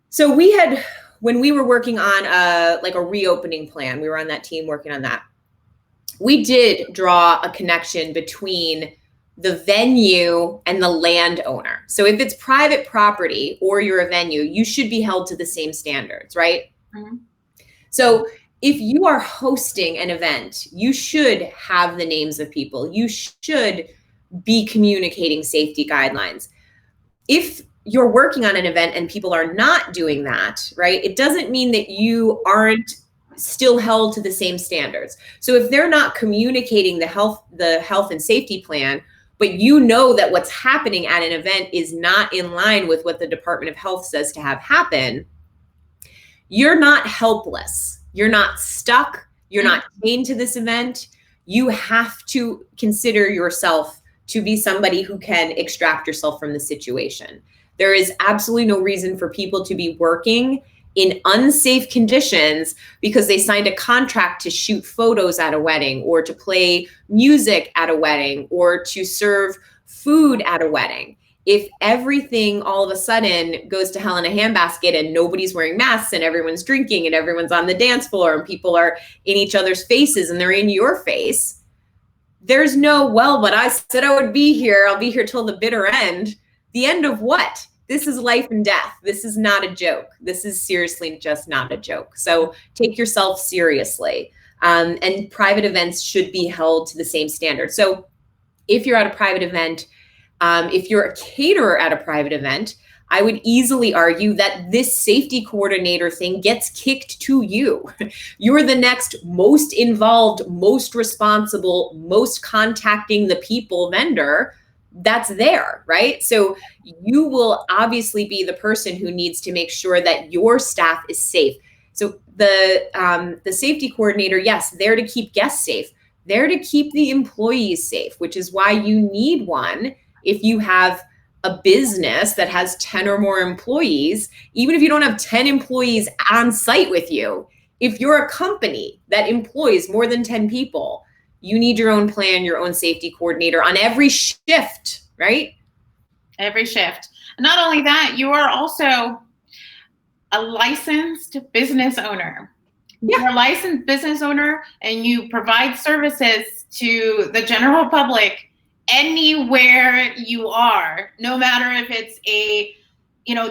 So when we were working on a reopening plan, we were on that team working on that. We did draw a connection between the venue and the landowner. So if it's private property or you're a venue, you should be held to the same standards, right? Mm-hmm. So if you are hosting an event, you should have the names of people. You should be communicating safety guidelines. If you're working on an event and people are not doing that, right, it doesn't mean that you aren't still held to the same standards. So if they're not communicating the health and safety plan, but you know that what's happening at an event is not in line with what the Department of Health says to have happen, you're not helpless. You're not stuck. You're not chained to this event. You have to consider yourself to be somebody who can extract yourself from the situation. There is absolutely no reason for people to be working in unsafe conditions because they signed a contract to shoot photos at a wedding, or to play music at a wedding, or to serve food at a wedding. If everything all of a sudden goes to hell in a handbasket and nobody's wearing masks and everyone's drinking and everyone's on the dance floor and people are in each other's faces and they're in your face, there's no, well, but I said I would be here. I'll be here till the bitter end. The end of what? This is life and death. This is not a joke. This is seriously just not a joke. So take yourself seriously. And private events should be held to the same standard. So if you're at a private event, if you're a caterer at a private event, I would easily argue that this safety coordinator thing gets kicked to you. You're the next most involved, most responsible, most contacting the people vendor that's there, right? So you will obviously be the person who needs to make sure that your staff is safe. So the safety coordinator, yes, there to keep guests safe, there to keep the employees safe, which is why you need one. If you have a business that has 10 or more employees, even if you don't have 10 employees on site with you, if you're a company that employs more than 10 people, you need your own plan, your own safety coordinator on every shift, right? Every shift. Not only that, you are also a licensed business owner. Yeah. You're a licensed business owner and you provide services to the general public anywhere you are, no matter if it's a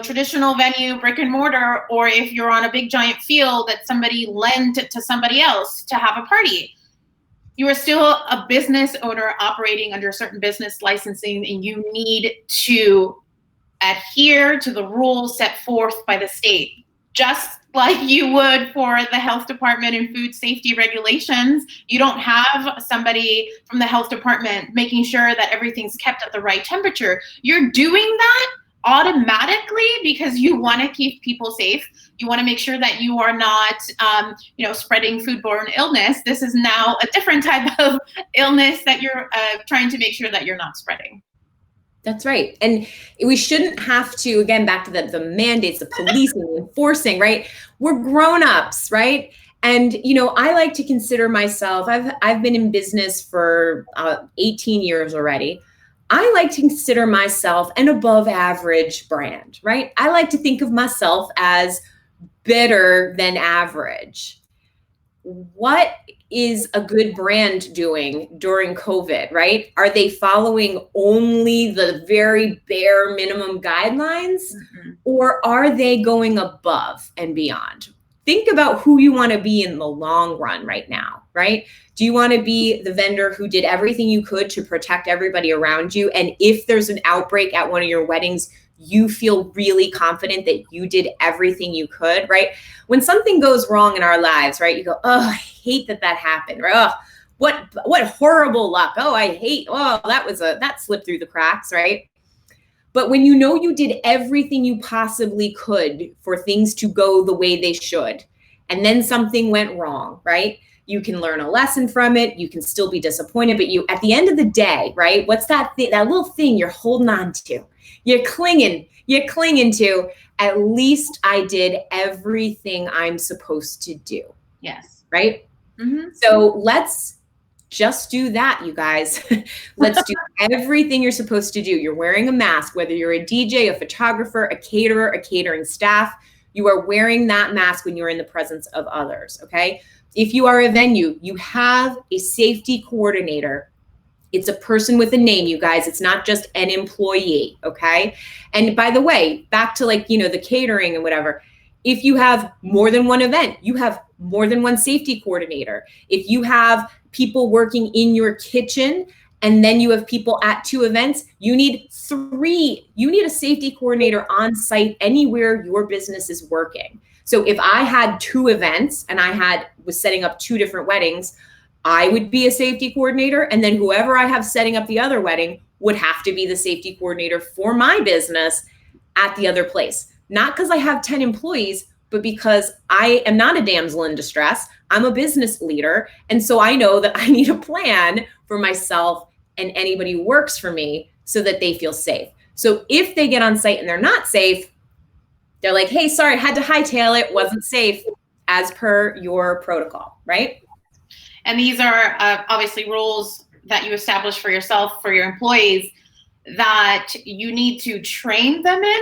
traditional venue, brick and mortar, or if you're on a big giant field that somebody lent to somebody else to have a party. You are still a business owner operating under certain business licensing, and you need to adhere to the rules set forth by the state, just like you would for the health department and food safety regulations. You don't have somebody from the health department making sure that everything's kept at the right temperature. You're doing that automatically because you want to keep people safe. You want to make sure that you are not, spreading foodborne illness. This is now a different type of illness that you're trying to make sure that you're not spreading. That's right. And we shouldn't have to, again, back to the mandates, the policing, the enforcing, right? We're grown-ups, right? And, I like to consider myself, I've been in business for 18 years already. I like to consider myself an above average brand, right? I like to think of myself as better than average. What is a good brand doing during COVID, right? Are they following only the very bare minimum guidelines, or are they going above and beyond? Think about who you want to be in the long run right now, right? Do you want to be the vendor who did everything you could to protect everybody around you? And if there's an outbreak at one of your weddings, you feel really confident that you did everything you could, right? When something goes wrong in our lives, right? You go, oh, I hate that happened, right? Oh, what horrible luck. Oh, I hate, that slipped through the cracks, right? But when you know you did everything you possibly could for things to go the way they should, and then something went wrong, right? You can learn a lesson from it. You can still be disappointed, but at the end of the day, right? What's that little thing you're holding on to? You're clinging to, at least I did everything I'm supposed to do. Yes. Right? Mm-hmm. So let's just do that, you guys. Let's do everything you're supposed to do. You're wearing a mask, whether you're a DJ, a photographer, a caterer, a catering staff, you are wearing that mask when you're in the presence of others, okay? If you are a venue, you have a safety coordinator. It's a person with a name, you guys. It's not just an employee, okay? And by the way, back to the catering and whatever, if you have more than one event, you have more than one safety coordinator. If you have people working in your kitchen and then you have people at 2 events, you need 3. You need a safety coordinator on site anywhere your business is working. So if I had 2 events and was setting up 2 different weddings, I would be a safety coordinator, and then whoever I have setting up the other wedding would have to be the safety coordinator for my business at the other place. Not because I have 10 employees, but because I am not a damsel in distress. I'm a business leader. And so I know that I need a plan for myself and anybody who works for me so that they feel safe. So if they get on site and they're not safe, they're like, hey, sorry, I had to hightail it, wasn't safe as per your protocol, right? And these are obviously rules that you establish for yourself, for your employees, that you need to train them in.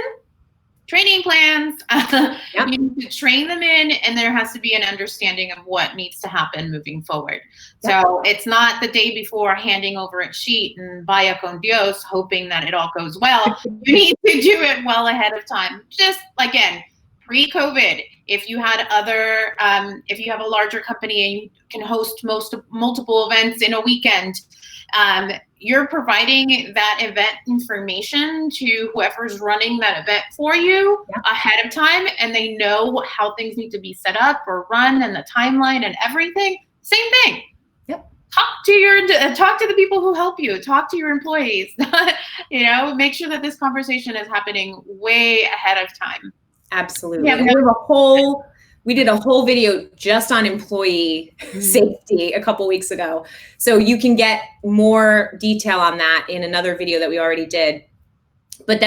Training plans, Yep. You need to train them in, and there has to be an understanding of what needs to happen moving forward. Yep. So it's not the day before handing over a sheet and vaya con Dios, hoping that it all goes well. You need to do it well ahead of time. Just again, pre-COVID, if you had if you have a larger company and you can host multiple events in a weekend, you're providing that event information to whoever's running that event for you ahead of time, and they know how things need to be set up or run and the timeline and everything. Same thing. Yep. Talk to the people who help you. Talk to your employees. Make sure that this conversation is happening way ahead of time. Absolutely. Yeah, we did a whole video just on employee safety a couple weeks ago. So you can get more detail on that in another video that we already did. But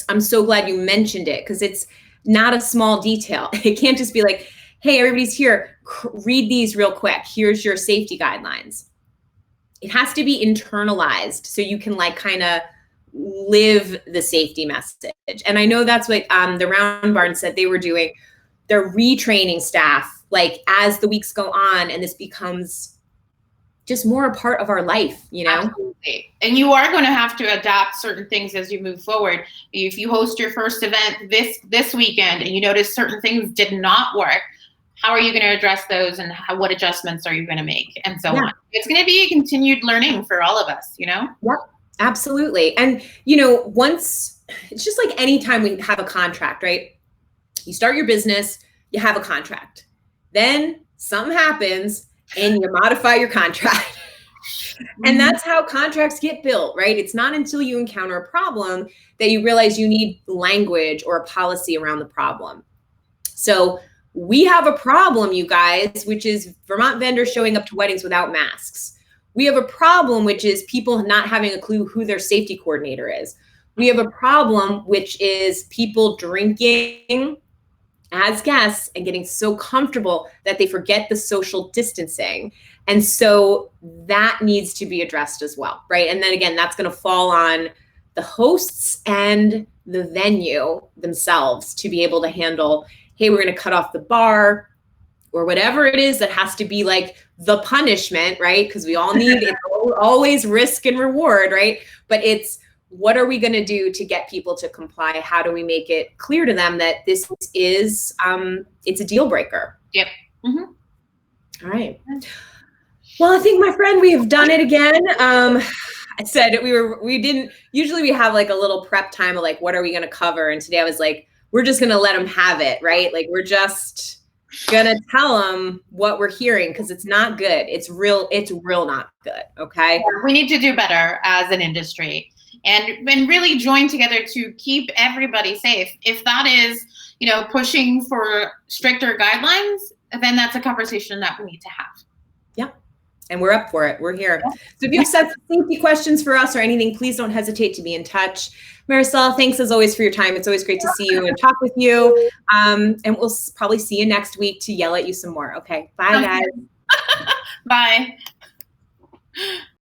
I'm so glad you mentioned it, because it's not a small detail. It can't just be like, hey, everybody's here, read these real quick. Here's your safety guidelines. It has to be internalized so you can kind of live the safety message. And I know that's what the Round Barn said they were doing. They're retraining staff as the weeks go on, and this becomes just more a part of our life, Absolutely. And you are going to have to adapt certain things as you move forward. If you host your first event this weekend and you notice certain things did not work, how are you going to address those, and what adjustments are you going to make, and so on? It's going to be a continued learning for all of us, Yep, absolutely. And, once, it's just like anytime we have a contract, right? You start your business, you have a contract. Then something happens and you modify your contract. And that's how contracts get built, right? It's not until you encounter a problem that you realize you need language or a policy around the problem. So we have a problem, you guys, which is Vermont vendors showing up to weddings without masks. We have a problem, which is people not having a clue who their safety coordinator is. We have a problem, which is people drinking as guests and getting so comfortable that they forget the social distancing. And so that needs to be addressed as well, right? And then again, that's going to fall on the hosts and the venue themselves to be able to handle, hey, we're going to cut off the bar or whatever it is that has to be the punishment, right? Because we all need, it's always risk and reward, right? But it's, what are we going to do to get people to comply? How do we make it clear to them that this is, it's a deal breaker? Yep. Mm-hmm. All right. Well, I think, my friend, we have done it again. I said usually we have a little prep time of what are we going to cover? And today I was we're just going to let them have it, right? We're just going to tell them what we're hearing, because it's not good. It's real not good. Okay. Yeah, we need to do better as an industry. And really join together to keep everybody safe. If that is, pushing for stricter guidelines, then that's a conversation that we need to have. Yeah. And we're up for it. We're here. Yeah. So if you have safety questions for us or anything, please don't hesitate to be in touch. Marisol, thanks as always for your time. It's always great to see you and talk with you. And we'll probably see you next week to yell at you some more. Okay. Bye, guys. Bye.